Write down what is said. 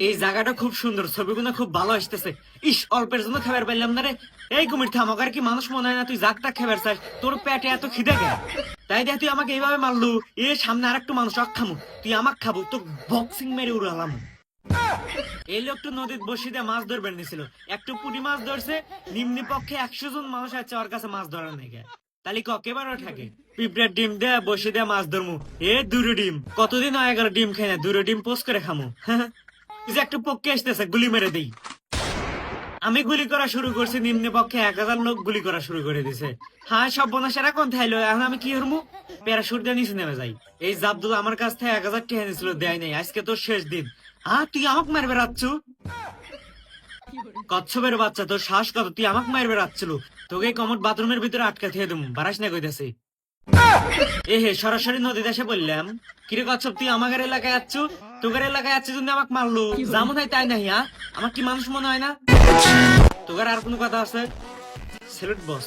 এই জায়গাটা খুব সুন্দর, ছবিগুলো খুব ভালো আসতেছে। ইস, অল্পের জন্য খাবার পাইলাম না রে। এই কুমির থাম, আর কি মানুষ মনে হয় না তুই জাগটা খাবার চাস? তোর পেটে এত খিদে গে? তাই দেখ তুই আমাকে এইভাবে মারলু। এ সামনে আর একটু মানুষ খামু, তুই আমাক খাবো, তো বক্সিং মেরে উড়ালাম। এই লোকটা নদীর বসি দিয়ে মাছ ধরবেন নিছিল, একটু পুঁটি মাছ ধরছে। নিম্নি পক্ষে 100 জন মানুষ আছে ওর কাছে মাছ ধরার নাকি। তাহলে ককেবারও থাকে পিঁপড়ার ডিম দেয়া বসে দেয়া মাছ ধরমু। এ দুটো ডিম, কতদিন হয়ে গেল ডিম খাই না, দুটো ডিম পোস্ট করে খামু। এই যে একটু পক্ষে আসতেছে, গুলি মেরে দেই। আমি গুলি করা শুরু করছি, নিম্নে পক্ষে 1000 লোক গুলি করা শুরু করে দিছে। হ্যাঁ, সব বনাসেরা কোন থাইলো, এখন আমি কি হরমু? প্যারাশুট দিয়ে নিচে নেমে যাই। এই জাবদুল আমার কাছ থেকে 1000 টাকা নিয়েছিল, দেয় নাই। আজকে তোর শেষ দিন। হ্যাঁ, তুই আমাকে মারবে রাখছু? কচ্ছপের বাচ্চা, তোর শ্বাস কত? তুই আমাকে মারবে রাখছিল। তোকে কমট বাথরুমের ভিতরে আটকা থেকে দেবো, বারাস না কইতেছি। এ হে, সরাসরি নদীতে এসে বললাম। কিরে কচ্ছপ, তুই আমাদের এলাকায় যাচ্ছ? তোদের এলাকায় যাচ্ছি জন্য আমাকে মারলো, যেমন হয় তাই নাই। হ্যাঁ, আমার কি মানুষ মনে হয় না? তোদের আর কোনো কথা আছে? সেলুট বস।